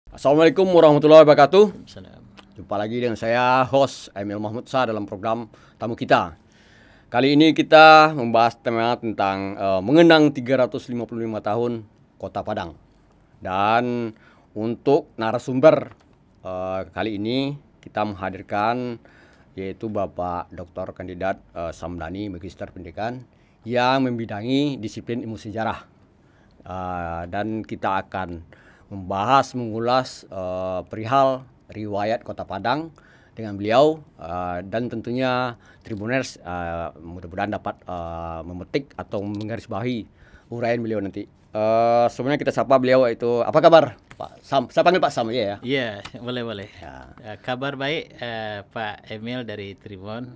Assalamualaikum warahmatullahi wabarakatuh. Salam. Jumpa lagi dengan saya, host Emil Mahmud Shah dalam program tamu kita. Kali ini kita membahas tema tentang mengenang 355 tahun Kota Padang. Dan untuk narasumber kali ini kita menghadirkan yaitu Bapak Dr. Kandidat Samdani, Magister Pendidikan yang membidangi disiplin ilmu sejarah. Dan kita akan mengulas perihal riwayat Kota Padang dengan beliau dan tentunya Tribuners mudah-mudahan dapat memetik atau menggarisbawahi uraian beliau nanti. Sebenarnya kita sapa beliau itu apa kabar Pak Sam? Saya panggil Pak Sam ya. Iya, boleh. Ya. Kabar baik Pak Emil dari Tribun.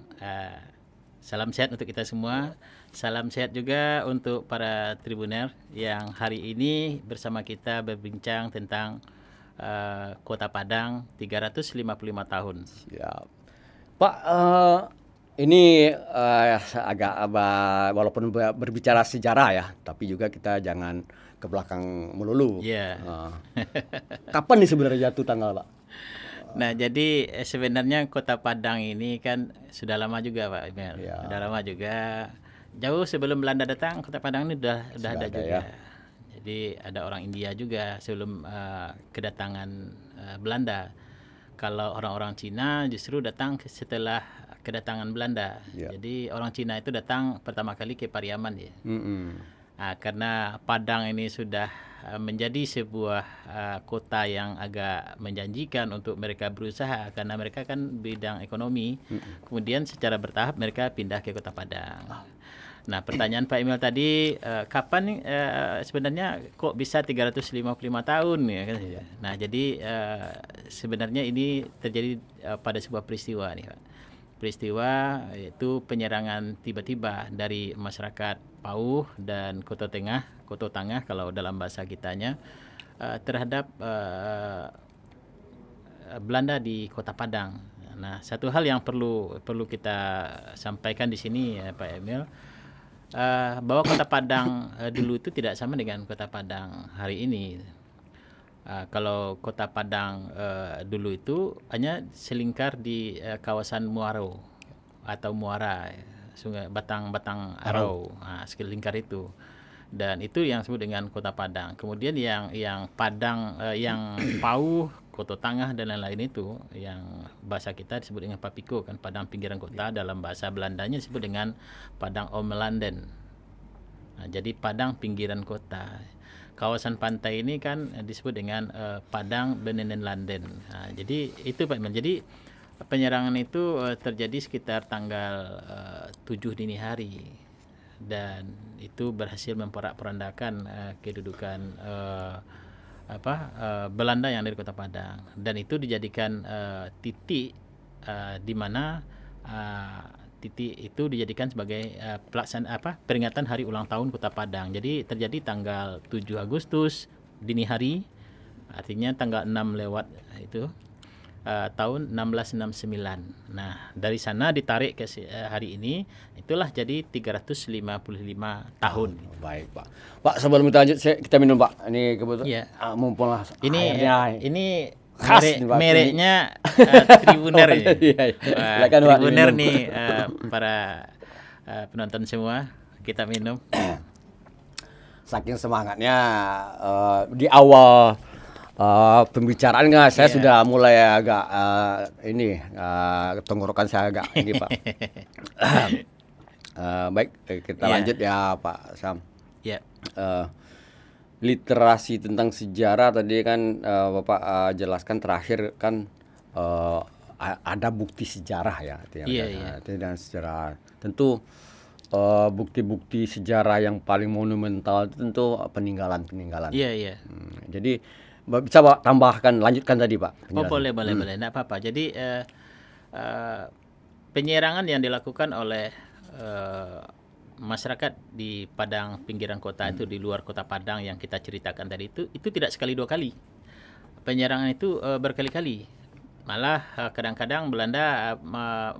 Salam sehat untuk kita semua. Salam sehat juga untuk para Tribuner yang hari ini bersama kita berbincang tentang Kota Padang 355 tahun. Siap. Pak, ini agak walaupun berbicara sejarah ya, tapi juga kita jangan ke belakang melulu. Iya. Kapan nih sebenarnya jatuh tanggal, Pak? Nah, jadi sebenarnya Kota Padang ini kan sudah lama juga, Pak Emil. Ya. Sudah lama juga. Jauh sebelum Belanda datang, Kota Padang ini sudah ada juga. Ya. Jadi ada orang India juga sebelum kedatangan Belanda. Kalau orang-orang Cina justru datang setelah kedatangan Belanda. Ya. Jadi orang Cina itu datang pertama kali ke Pariaman ya. Karena Padang ini sudah menjadi sebuah kota yang agak menjanjikan untuk mereka berusaha karena mereka kan bidang ekonomi. Kemudian secara bertahap mereka pindah ke Kota Padang. Nah, pertanyaan Pak Emil tadi, kapan sebenarnya kok bisa 355 tahun ya kan? Nah, jadi sebenarnya ini terjadi pada sebuah peristiwa nih, Pak. Peristiwa yaitu penyerangan tiba-tiba dari masyarakat Pauh dan Koto Tengah kalau dalam bahasa kitanya terhadap Belanda di Kota Padang. Nah, satu hal yang perlu kita sampaikan di sini ya, Pak Emil, bahwa Kota Padang dulu itu tidak sama dengan Kota Padang hari ini. Kalau Kota Padang dulu itu hanya selingkar di kawasan Muaro atau Muara, Sungai Batang Arau, selingkar itu. Dan itu yang disebut dengan Kota Padang. Kemudian yang Padang, yang Pauh, Koto Tengah dan lain-lain itu yang bahasa kita disebut dengan Papiko kan, Padang pinggiran kota. Dalam bahasa Belandanya disebut dengan Padang Omelanden. Nah, jadi Padang pinggiran kota. Kawasan pantai ini kan disebut dengan Padang Benenenlanden. Nah, jadi itu Pak Iman. Jadi penyerangan itu terjadi sekitar tanggal 7 dini hari dan itu berhasil memporak-porandakan kedudukan Belanda yang dari Kota Padang, dan itu dijadikan titik di mana titik itu dijadikan sebagai peringatan hari ulang tahun Kota Padang. Jadi terjadi tanggal 7 Agustus dini hari, artinya tanggal 6 lewat itu tahun 1669. Nah, dari sana ditarik ke hari ini, itulah jadi 355 tahun. Baik, Pak. Pak, sebelum kita lanjut kita minum, Pak. Ini kebetulan mumpung ini khas mereknya Tribuner ya. Tribuner nih para penonton semua, kita minum. Saking semangatnya di awal pembicaraan saya sudah mulai agak tenggorokan saya agak ini, Pak. Baik, kita lanjut ya Pak Sam. Literasi tentang sejarah tadi kan Bapak jelaskan terakhir kan ada bukti sejarah ya, dan sejarah tentu bukti-bukti sejarah yang paling monumental itu tentu peninggalan. Jadi bisa Pak tambahkan, lanjutkan tadi Pak. Oh, boleh, enggak apa-apa. Jadi penyerangan yang dilakukan oleh masyarakat di Padang pinggiran kota itu, di luar Kota Padang yang kita ceritakan tadi itu tidak sekali dua kali. Penyerangan itu berkali-kali. Malah kadang-kadang Belanda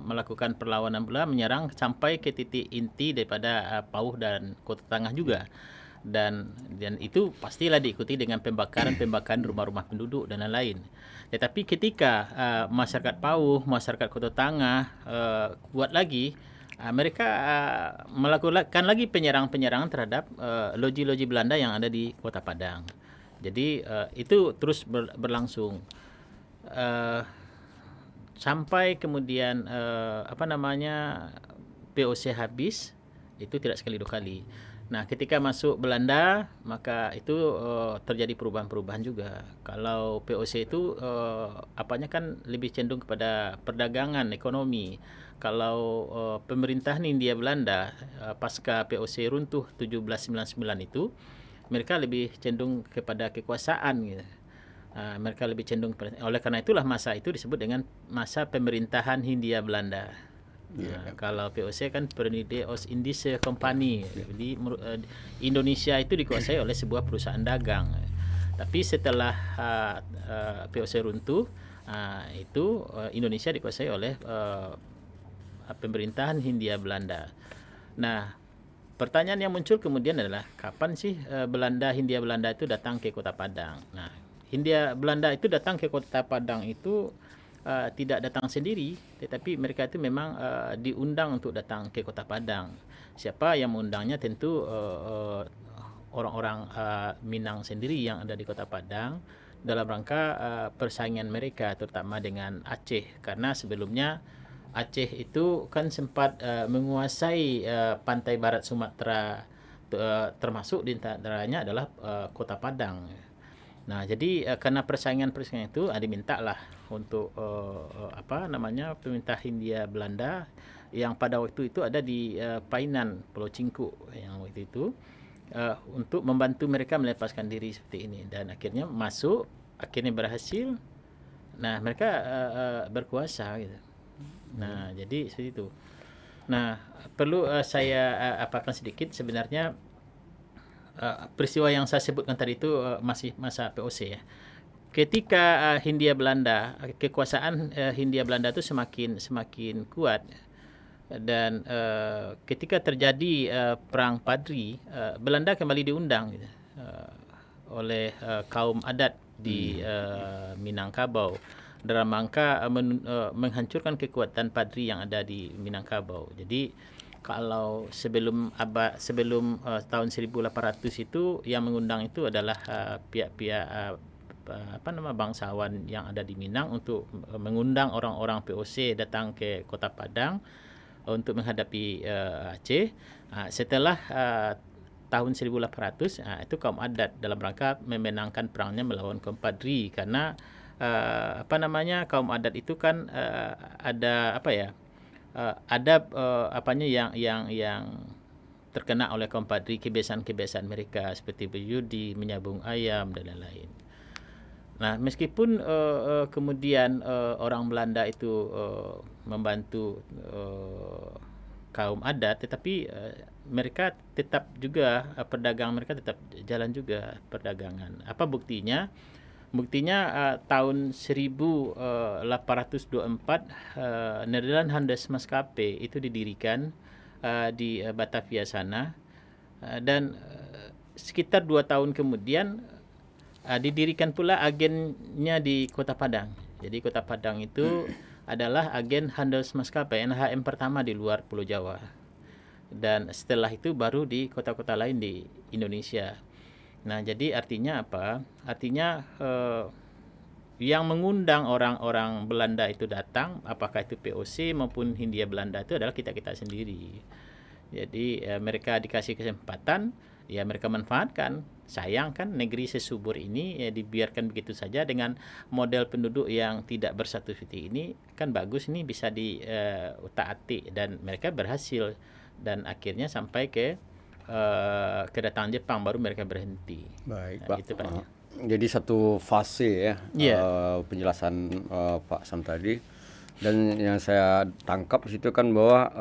melakukan perlawanan pula, menyerang sampai ke titik inti daripada Pauh dan Kota Tengah juga. dan itu pastilah diikuti dengan pembakaran rumah-rumah penduduk dan lain-lain. Tetapi ketika masyarakat Pauh, masyarakat Kota Tangah kuat lagi, mereka melakukan lagi penyerangan terhadap loji-loji Belanda yang ada di Kota Padang. Jadi itu terus berlangsung sampai kemudian POC habis. Itu tidak sekali dua kali. Nah, ketika masuk Belanda, maka itu terjadi perubahan-perubahan juga. Kalau POC itu kan lebih cenderung kepada perdagangan, ekonomi. Kalau pemerintahan Hindia Belanda pasca POC runtuh 1799 itu, mereka lebih cenderung kepada kekuasaan gitu. Mereka lebih cenderung oleh karena itulah masa itu disebut dengan masa pemerintahan Hindia Belanda. Kalau POC kan Verenigde Oost-Indische Compagnie. Jadi Indonesia itu dikuasai oleh sebuah perusahaan dagang. Tapi setelah POC runtuh, itu Indonesia dikuasai oleh pemerintahan Hindia Belanda. Nah, pertanyaan yang muncul kemudian adalah kapan sih Hindia Belanda itu datang ke Kota Padang? Nah, Hindia Belanda itu datang ke Kota Padang itu tidak datang sendiri, tetapi mereka itu memang diundang untuk datang ke Kota Padang. Siapa yang mengundangnya? Tentu orang-orang Minang sendiri yang ada di Kota Padang dalam rangka persaingan mereka terutama dengan Aceh, karena sebelumnya Aceh itu kan sempat menguasai pantai barat Sumatera, termasuk di antaranya adalah Kota Padang. Nah, jadi karena persaingan itu dimintalah untuk pemerintah Hindia Belanda yang pada waktu itu ada di Painan, Pulau Cingku yang waktu itu untuk membantu mereka melepaskan diri seperti ini, dan akhirnya berhasil. Nah, mereka berkuasa gitu. Nah, jadi seperti itu. Nah, perlu saya apakan sedikit sebenarnya. Peristiwa yang saya sebutkan tadi itu masih masa POC ya. Ketika Hindia Belanda, kekuasaan Hindia Belanda itu semakin kuat, dan ketika terjadi perang Padri, Belanda kembali diundang gitu, oleh kaum adat di Minangkabau dalam rangka menghancurkan kekuatan Padri yang ada di Minangkabau. Jadi kalau sebelum tahun 1800 itu yang mengundang itu adalah pihak-pihak bangsawan yang ada di Minang untuk mengundang orang-orang POC datang ke Kota Padang untuk menghadapi Aceh. Setelah tahun 1800 itu kaum adat dalam rangka memenangkan perangnya melawan kaum Padri, karena kaum adat itu kan ada yang terkena oleh kaum Padri, kebiasaan-kebiasaan mereka seperti berjudi, menyabung ayam dan lain-lain. Nah, meskipun kemudian orang Belanda itu membantu kaum adat, tetapi mereka tetap juga mereka tetap jalan juga perdagangan. Apa buktinya? Tahun 1824 Nederland Handelsmaatschapppij itu didirikan di Batavia sana, dan sekitar 2 tahun kemudian didirikan pula agennya di Kota Padang. Jadi Kota Padang itu adalah agen Handelsmaatschapppij NHM pertama di luar Pulau Jawa, dan setelah itu baru di kota-kota lain di Indonesia. Nah, jadi artinya apa? Artinya yang mengundang orang-orang Belanda itu datang, apakah itu POC maupun Hindia Belanda, itu adalah kita-kita sendiri. Jadi mereka dikasih kesempatan, ya mereka manfaatkan. Sayang kan negeri sesubur ini dibiarkan begitu saja dengan model penduduk yang tidak bersatu seperti ini. Kan bagus, ini bisa diutak-atik, dan mereka berhasil, dan akhirnya sampai ke kedatangan Jepang baru mereka berhenti. Baik, Pak. Itu Pak. Jadi satu fase ya, penjelasan Pak Sam tadi, dan yang saya tangkap di situ kan bahwa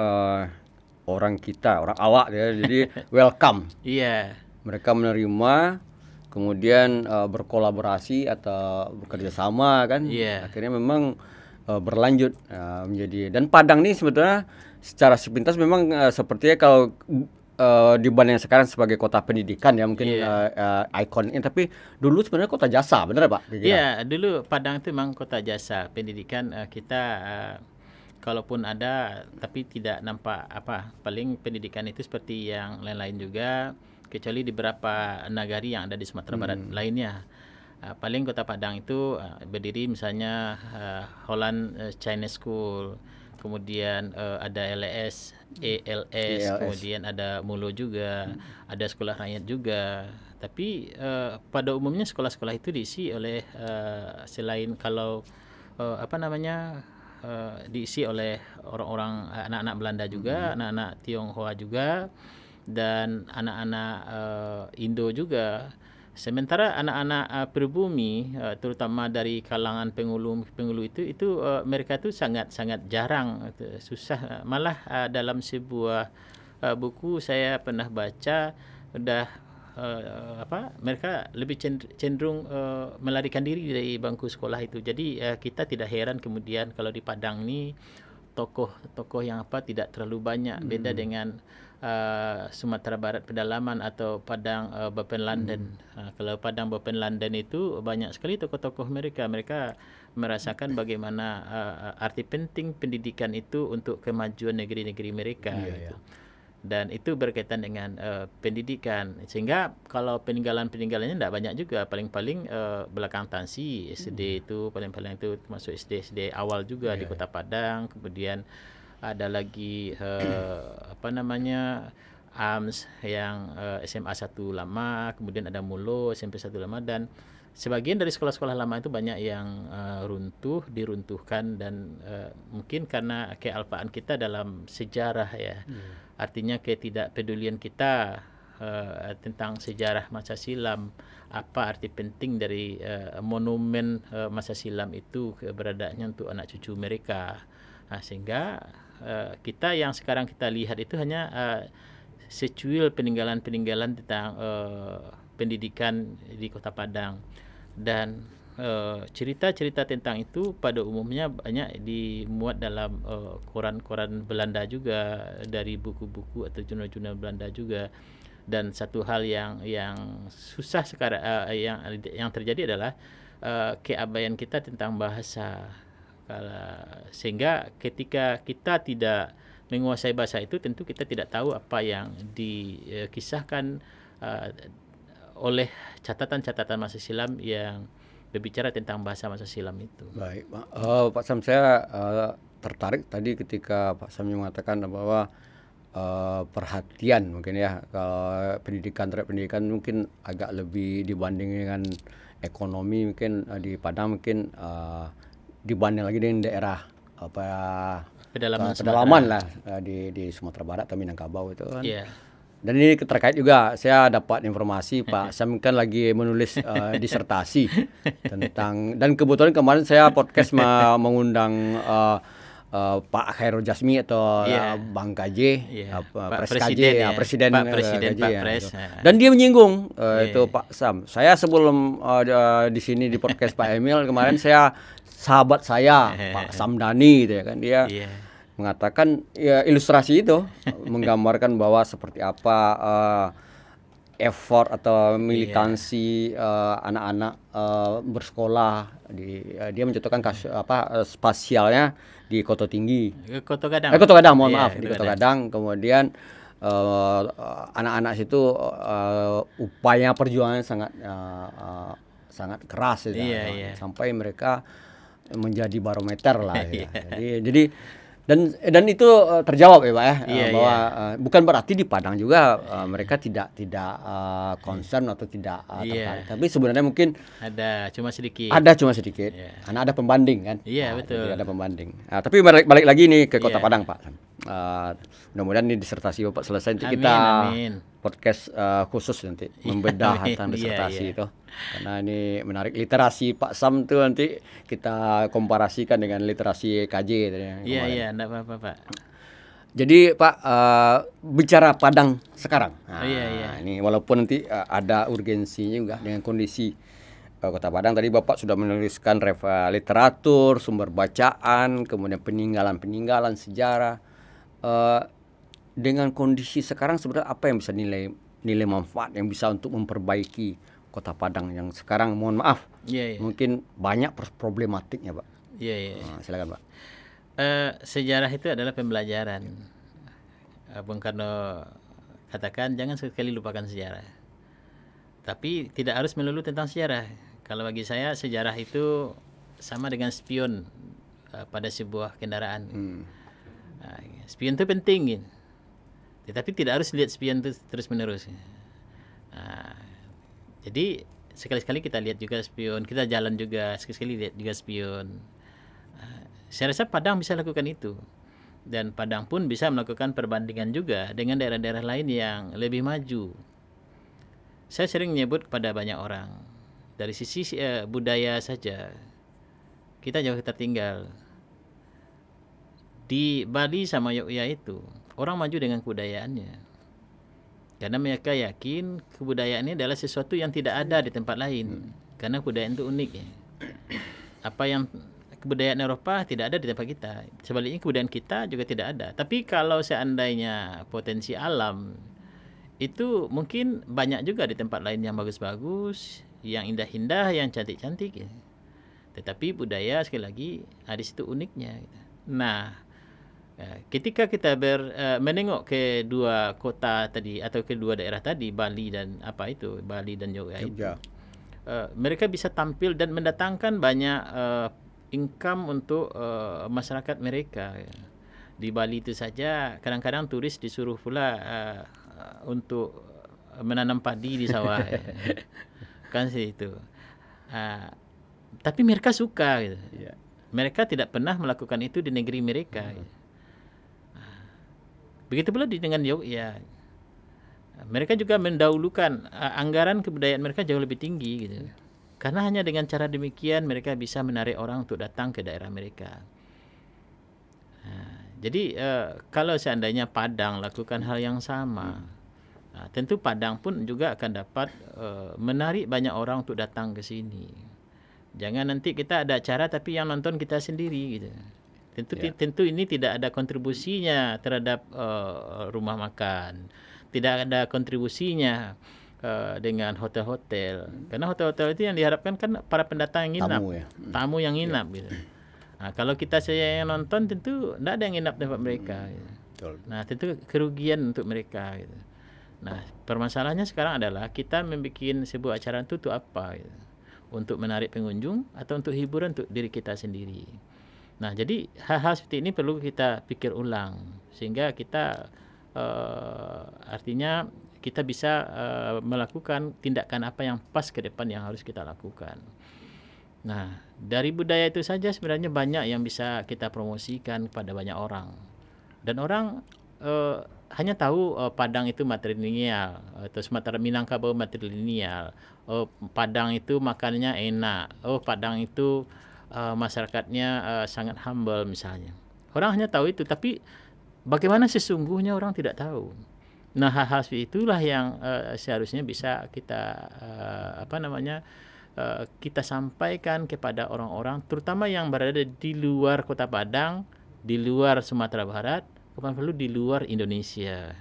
orang awak ya, jadi welcome. Iya. Mereka menerima, kemudian berkolaborasi atau bekerja sama kan. Akhirnya memang berlanjut menjadi, dan Padang ini sebetulnya secara sepintas memang sepertinya kalau dibanding sekarang sebagai kota pendidikan ya mungkin ikonnya, tapi dulu sebenarnya kota jasa, benar Pak? Iya, dulu Padang itu memang kota jasa pendidikan. Kita kalaupun ada tapi tidak nampak apa, paling pendidikan itu seperti yang lain-lain juga, kecuali di beberapa nagari yang ada di Sumatera Barat lainnya. Paling kota Padang itu berdiri misalnya Holland Chinese School, kemudian ada LS, ALS, kemudian ada Mulo juga, ada sekolah rakyat juga. Tapi pada umumnya sekolah-sekolah itu diisi oleh selain kalau diisi oleh orang-orang anak-anak Belanda juga, anak-anak Tionghoa juga, dan anak-anak Indo juga. Sementara anak-anak pribumi, terutama dari kalangan penghulu itu mereka itu sangat jarang, susah. Malah dalam sebuah buku saya pernah baca, mereka lebih cenderung melarikan diri dari bangku sekolah itu. Jadi kita tidak heran kemudian kalau di Padang ini tokoh-tokoh yang tidak terlalu banyak, beda dengan Sumatera Barat pedalaman atau Padang Bapen London. Kalau Padang Bapen London itu banyak sekali tokoh-tokoh mereka merasakan bagaimana arti penting pendidikan itu untuk kemajuan negeri-negeri mereka. Gitu. Dan itu berkaitan dengan pendidikan, sehingga kalau peninggalannya tidak banyak juga, paling-paling belakang Tansi SD itu paling-paling itu termasuk SD awal juga di Kota Padang. Kemudian ada lagi AMS yang SMA 1 lama, kemudian ada Mulo SMP 1 lama, dan sebagian dari sekolah-sekolah lama itu banyak yang diruntuhkan, dan mungkin karena kealpaan kita dalam sejarah ya. Artinya ketidakpedulian kita tentang sejarah masa silam, apa arti penting dari monumen masa silam itu keberadaannya untuk anak cucu mereka. Sehingga kita yang sekarang kita lihat itu hanya secuil peninggalan-peninggalan tentang pendidikan di Kota Padang. Dan cerita-cerita tentang itu pada umumnya banyak dimuat dalam koran-koran Belanda juga, dari buku-buku atau jurnal-jurnal Belanda juga. Dan satu hal yang susah sekarang yang terjadi adalah keabaian kita tentang bahasa. Sehingga ketika kita tidak menguasai bahasa itu, tentu kita tidak tahu apa yang dikisahkan oleh catatan-catatan masa silam yang berbicara tentang bahasa masa silam itu. Baik, Pak Sam, saya tertarik tadi ketika Pak Sam mengatakan bahwa perhatian mungkin ya, kalau terhadap pendidikan mungkin agak lebih dibanding dengan ekonomi, mungkin di Padang mungkin dibanding lagi dengan daerah pedalaman lah di Sumatera Barat atau Minangkabau itu kan. Dan ini terkait juga, saya dapat informasi Pak Sam kan lagi menulis disertasi tentang, dan kebetulan kemarin saya podcast mengundang Pak Khairul Jasmi atau Bang KJ, Presiden Pak Pres. Dan dia menyinggung itu Pak Sam. Saya sebelum di sini di podcast Pak Emil kemarin, saya sahabat saya Pak Samdani gitu ya kan, dia mengatakan ya ilustrasi itu menggambarkan bahwa seperti apa effort atau militansi anak-anak bersekolah dia mencontohkan spasialnya di Koto Tinggi, Koto Gadang, mohon maaf, di Koto Gadang. Kemudian anak-anak situ upaya perjuangannya sangat keras sampai mereka menjadi barometer lah ya. Jadi dan itu terjawab ya Pak ya, bahwa bukan berarti di Padang juga mereka tidak concern atau tidak tertarik, tapi sebenarnya mungkin ada cuma sedikit karena ada pembanding kan. Betul, ada pembanding. Tapi balik lagi nih ke Kota Padang Pak. Mudah-mudahan ini disertasi Bapak selesai, nanti kita podcast khusus nanti membedah tentang disertasi itu, karena ini menarik. Literasi Pak Sam tuh nanti kita komparasikan dengan literasi KJ tadi. Enggak apa-apa Pak. Jadi Pak, bicara Padang sekarang. Ini walaupun nanti ada urgensinya juga dengan kondisi Kota Padang. Tadi Bapak sudah menuliskan literatur, sumber bacaan, kemudian peninggalan sejarah. dengan kondisi sekarang sebenarnya apa yang bisa nilai manfaat yang bisa untuk memperbaiki Kota Padang yang sekarang, mohon maaf, mungkin banyak problematiknya, Pak. Silakan, Pak. Sejarah itu adalah pembelajaran. Bung Karno katakan jangan sekali lupakan sejarah. Tapi tidak harus melulu tentang sejarah. Kalau bagi saya sejarah itu sama dengan spion pada sebuah kendaraan. Spion itu penting, gitu. Tetapi tidak harus lihat spion itu terus menerus. Jadi sekali-sekali kita lihat juga spion, kita jalan juga sekali-sekali lihat juga spion. Saya rasa Padang bisa lakukan itu, dan Padang pun bisa melakukan perbandingan juga dengan daerah-daerah lain yang lebih maju. Saya sering menyebut kepada banyak orang, dari sisi budaya saja kita jauh tertinggal. Di Bali sama Yogyakarta itu orang maju dengan kebudayaannya, karena mereka yakin kebudayaan ini adalah sesuatu yang tidak ada di tempat lain, karena kebudayaan itu unik, ya. Apa yang kebudayaan Eropa tidak ada di tempat kita, sebaliknya kebudayaan kita juga tidak ada. Tapi kalau seandainya potensi alam itu mungkin banyak juga di tempat lain yang bagus-bagus, yang indah-indah, yang cantik-cantik, ya. Tetapi budaya sekali lagi di situ uniknya. Nah, ketika kita menengok ke dua kota tadi atau kedua daerah tadi, Bali dan Yogyakarta, mereka bisa tampil dan mendatangkan banyak income untuk masyarakat mereka. Di Bali itu saja kadang-kadang turis disuruh pula untuk menanam padi di sawah, kan itu. Tapi mereka suka, gitu. Mereka tidak pernah melakukan itu di negeri mereka. Begitu pula dengan Yogyakarta. Mereka juga mendahulukan anggaran kebudayaan mereka jauh lebih tinggi, gitu. Karena hanya dengan cara demikian mereka bisa menarik orang untuk datang ke daerah mereka. Jadi kalau seandainya Padang lakukan hal yang sama, tentu Padang pun juga akan dapat menarik banyak orang untuk datang ke sini. Jangan nanti kita ada acara tapi yang nonton kita sendiri, gitu. Tentu ini tidak ada kontribusinya terhadap rumah makan, tidak ada kontribusinya dengan hotel-hotel, karena hotel-hotel itu yang diharapkan kan para pendatang yang nginap, tamu yang nginap, gitu. Kalau kita saja yang nonton, tentu tidak ada yang nginap tempat mereka, gitu. Nah, tentu kerugian untuk mereka, gitu. Nah, permasalahannya sekarang adalah kita membuat sebuah acara itu untuk apa, gitu? Untuk menarik pengunjung atau untuk hiburan untuk diri kita sendiri. Nah, jadi hal-hal seperti ini perlu kita pikir ulang, sehingga kita artinya kita bisa melakukan tindakan apa yang pas ke depan yang harus kita lakukan. Nah, dari budaya itu saja sebenarnya banyak yang bisa kita promosikan kepada banyak orang. Dan orang hanya tahu Padang itu matrilineal, atau Sumatera Minangkabau matrilineal. Padang itu makannya enak. Padang itu masyarakatnya sangat humble misalnya. Orang hanya tahu itu, tapi bagaimana sesungguhnya orang tidak tahu. Nah, hal-hal seperti itulah yang seharusnya bisa kita kita sampaikan kepada orang-orang, terutama yang berada di luar Kota Padang, di luar Sumatera Barat, bahkan perlu di luar Indonesia.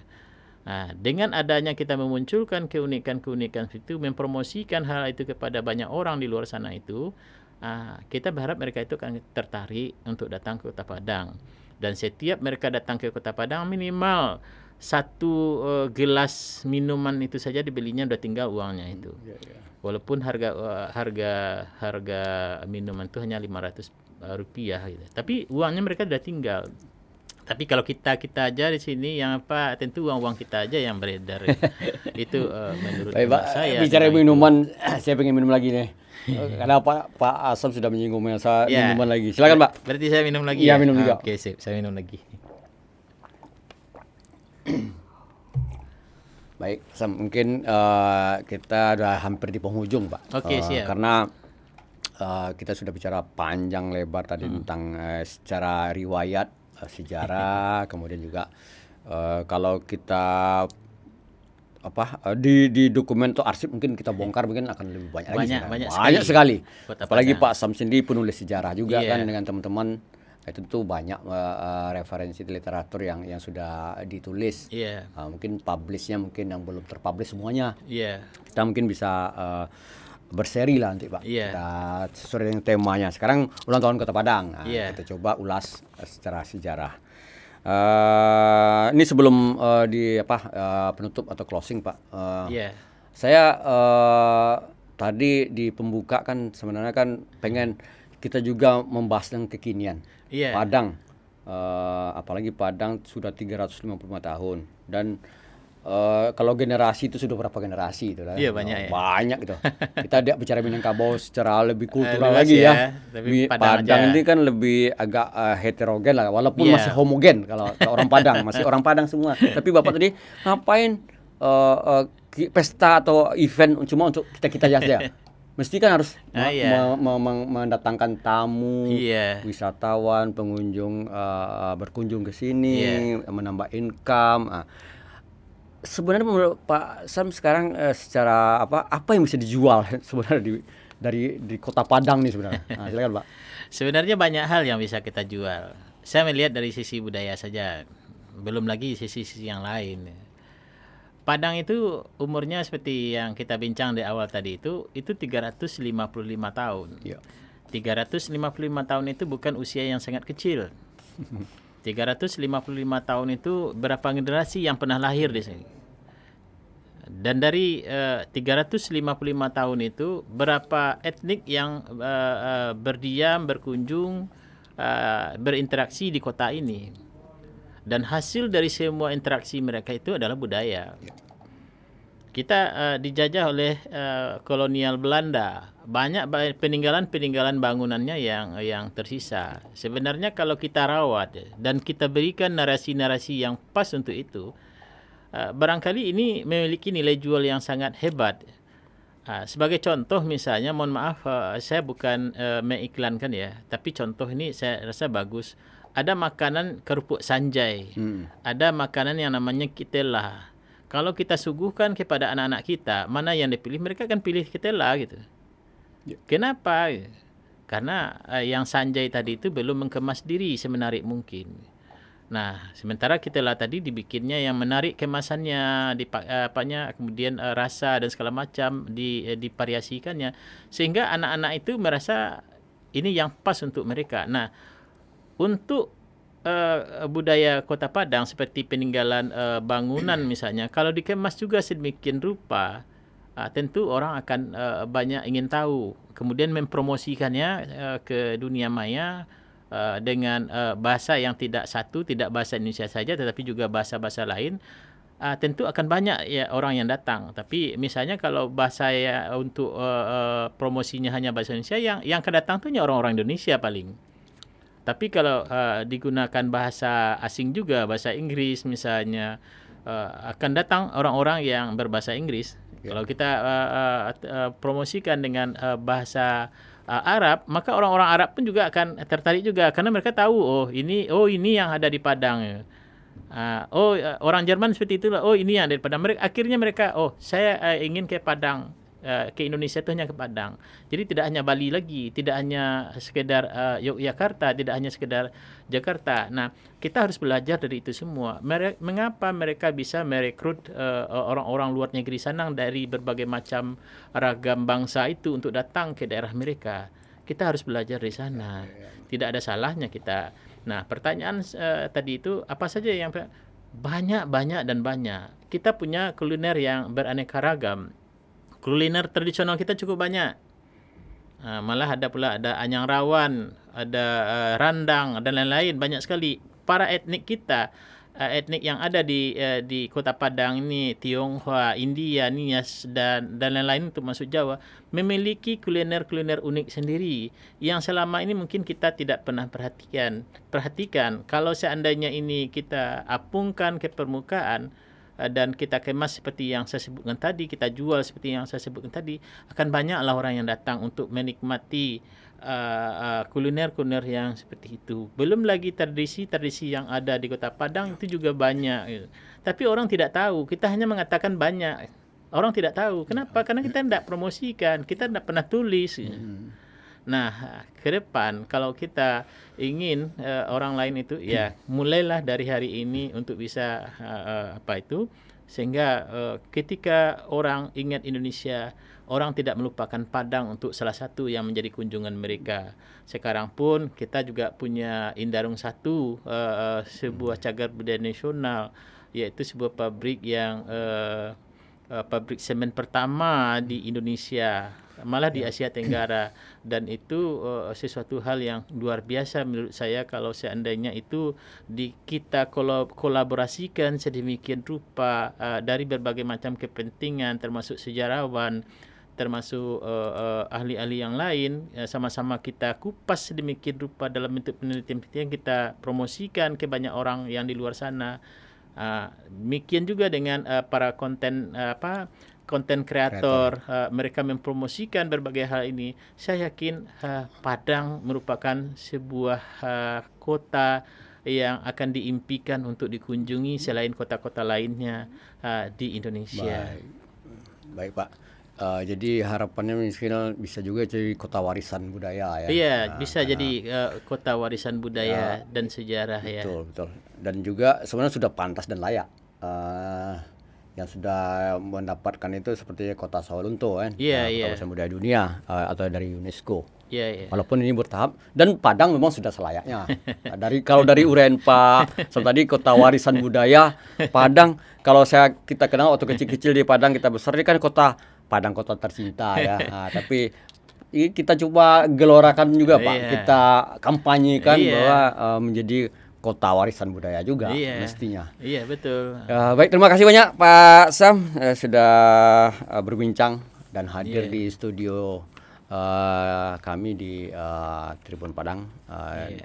Nah, dengan adanya kita memunculkan keunikan-keunikan itu, mempromosikan hal itu kepada banyak orang di luar sana itu, kita berharap mereka itu akan tertarik untuk datang ke Kota Padang. Dan setiap mereka datang ke Kota Padang, minimal satu gelas minuman itu saja dibelinya udah tinggal uangnya itu. Walaupun harga minuman itu hanya Rp500 gitu. Tapi uangnya mereka sudah tinggal. Tapi kalau kita aja di sini yang tentu uang kita aja yang beredar. Itu menurut saya. Bicara minuman, saya pengen minum lagi nih. Karena Pak Asam sudah menyinggung minuman lagi. Silakan, Pak. Berarti saya minum lagi. Iya, minum juga. Oke, sip. Saya minum lagi. Baik, mungkin kita sudah hampir di penghujung, Pak. Oke, siap. Karena kita sudah bicara panjang lebar tadi tentang secara riwayat, sejarah, kemudian juga kalau kita di dokumen atau arsip mungkin kita bongkar mungkin akan lebih banyak lagi. Banyak Sekali. Kota Apalagi Padang. Pak Sam sendiri penulis sejarah juga kan dengan teman-teman. Itu tuh banyak referensi literatur yang sudah ditulis. Iya. Mungkin publishnya mungkin yang belum terpublish semuanya. Iya. Kita mungkin bisa berseri lah nanti Pak. Iya. Kita sesuai dengan temanya. Sekarang ulang tahun Kota Padang. Nah, Iya. kita coba ulas secara sejarah. Ini sebelum penutup atau closing Pak. Iya. Saya tadi di pembuka kan sebenarnya kan pengen kita juga membahas tentang kekinian. Iya. Padang, apalagi Padang sudah 355 tahun dan kalau generasi itu sudah berapa generasi itu lah? Iya, banyak ya. Banyak gitu. Kita tidak bicara Minangkabau secara lebih kultural Luas lagi ya, tapi Padang aja. ini kan lebih agak heterogen lah, walaupun Iya. masih homogen kalau orang Padang masih orang Padang semua. Tapi Bapak tadi ngapain pesta atau event cuma untuk kita saja? Mesti kan harus Iya. mendatangkan tamu, Iya. wisatawan, pengunjung berkunjung ke sini, Iya. menambah income. Sebenarnya menurut Pak Sam sekarang secara apa yang bisa dijual sebenarnya di Kota Padang nih sebenarnya? Silakan Pak. Sebenarnya banyak hal yang bisa kita jual. Saya melihat dari sisi budaya saja, belum lagi sisi-sisi yang lain. Padang itu umurnya seperti yang kita bincang di awal tadi itu 355 tahun. Ya. 355 tahun itu bukan usia yang sangat kecil. 355 tahun itu berapa generasi yang pernah lahir di sini. Dan dari 355 tahun itu berapa etnik yang berdiam, berkunjung, berinteraksi di kota ini. Dan hasil dari semua interaksi mereka itu adalah budaya. Kita dijajah oleh kolonial Belanda. Banyak peninggalan-peninggalan bangunannya yang tersisa. Sebenarnya kalau kita rawat dan kita berikan narasi-narasi yang pas untuk itu, barangkali ini memiliki nilai jual yang sangat hebat. Sebagai contoh misalnya, mohon maaf saya bukan mengiklankan ya, tapi contoh ini saya rasa bagus. Ada makanan kerupuk sanjay, ada makanan yang namanya kitela. Kalau kita suguhkan kepada anak-anak kita, mana yang dipilih, mereka akan pilih kitela gitu. Kenapa? Karena yang sanjay tadi itu belum mengemas diri semenarik mungkin. Nah, sementara kitela tadi dibikinnya yang menarik kemasannya, kemudian rasa dan segala macam divariasikannya, sehingga anak-anak itu merasa ini yang pas untuk mereka. Nah, untuk budaya Kota Padang seperti peninggalan bangunan misalnya, kalau dikemas juga sedemikian rupa, tentu orang akan banyak ingin tahu, kemudian mempromosikannya ke dunia maya dengan bahasa yang tidak satu, tidak bahasa Indonesia saja, tetapi juga bahasa-bahasa lain. Tentu akan banyak ya orang yang datang. Tapi misalnya kalau bahasa untuk promosinya hanya bahasa Indonesia, yang akan datang tuh orang-orang Indonesia paling. Tapi kalau digunakan bahasa asing juga, bahasa Inggris misalnya, akan datang orang-orang yang berbahasa Inggris. Kalau kita promosikan dengan bahasa Arab, maka orang-orang Arab pun juga akan tertarik juga, karena mereka tahu ini yang ada di Padang. Orang Jerman seperti itulah. Ini yang ada di Padang. Akhirnya mereka, saya ingin ke Padang. Ke Indonesia itu hanya ke Padang. Jadi tidak hanya Bali lagi, tidak hanya sekedar Yogyakarta, tidak hanya sekedar Jakarta. Nah, kita harus belajar dari itu semua. Mengapa mereka bisa merekrut orang-orang luar negeri sana dari berbagai macam ragam bangsa itu untuk datang ke daerah mereka. Kita harus belajar dari sana. Tidak ada salahnya kita. Nah, pertanyaan tadi itu apa saja yang banyak dan banyak. Kita punya kuliner yang beraneka ragam. Kuliner tradisional kita cukup banyak. Malah ada anyang rawan, ada randang dan lain-lain, banyak sekali. Para etnik kita, etnik yang ada di Kota Padang ini, Tionghoa, India, Nias dan lain-lain untuk masuk Jawa, memiliki kuliner-kuliner unik sendiri yang selama ini mungkin kita tidak pernah perhatikan. Kalau seandainya ini kita apungkan ke permukaan dan kita kemas seperti yang saya sebutkan tadi, kita jual seperti yang saya sebutkan tadi, akan banyaklah orang yang datang untuk menikmati kuliner-kuliner yang seperti itu. Belum lagi tradisi-tradisi yang ada di Kota Padang itu juga banyak. Tapi orang tidak tahu, kita hanya mengatakan banyak. Orang tidak tahu. Kenapa? Karena kita tidak promosikan, kita tidak pernah tulis. Nah, ke depan kalau kita ingin orang lain itu ya mulailah dari hari ini untuk bisa sehingga ketika orang ingat Indonesia, orang tidak melupakan Padang untuk salah satu yang menjadi kunjungan mereka. Sekarang pun kita juga punya Indarung 1, sebuah cagar budaya nasional, yaitu sebuah pabrik yang pabrik semen pertama di Indonesia, malah di Asia Tenggara, dan itu sesuatu hal yang luar biasa menurut saya kalau seandainya itu kita kolaborasikan sedemikian rupa dari berbagai macam kepentingan, termasuk sejarawan, termasuk ahli-ahli yang lain, sama-sama kita kupas sedemikian rupa dalam bentuk penelitian-penelitian, kita promosikan ke banyak orang yang di luar sana. Demikian juga dengan para konten kreator, mereka mempromosikan berbagai hal ini. Saya yakin Padang merupakan sebuah kota yang akan diimpikan untuk dikunjungi selain kota-kota lainnya di Indonesia. Baik Pak. Jadi harapannya mungkin bisa juga jadi kota warisan budaya ya. Iya, bisa jadi kota warisan budaya dan sejarah ya. Betul. Dan juga sebenarnya sudah pantas dan layak. Yang sudah mendapatkan itu seperti kota Sawalunto kan. Kota warisan budaya dunia atau dari UNESCO. Walaupun ini bertahap, dan Padang memang sudah selayaknya. Kalau dari uraian Pak tadi kota warisan budaya Padang, kalau kita kenal waktu kecil-kecil di Padang, kita besar ini kan Padang kota tercinta ya. Tapi kita coba gelorakan juga Pak, kita kampanyekan bahwa menjadi kota warisan budaya juga mestinya. Iya betul. Baik, terima kasih banyak Pak Sam sudah berbincang dan hadir di studio kami di Tribun Padang.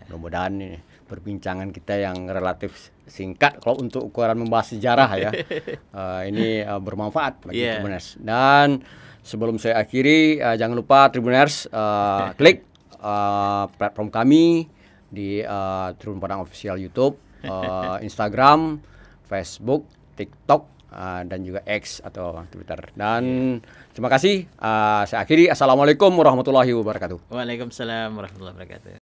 Mudah-mudahan ini perbincangan kita yang relatif singkat kalau untuk ukuran membahas sejarah ya ini bermanfaat bagi Tribuners. Dan sebelum saya akhiri, jangan lupa Tribuners klik platform kami di Tribun Padang Official YouTube, Instagram, Facebook, TikTok, dan juga X atau Twitter. Dan terima kasih. Saya akhiri. Assalamualaikum warahmatullahi wabarakatuh. Waalaikumsalam warahmatullahi wabarakatuh.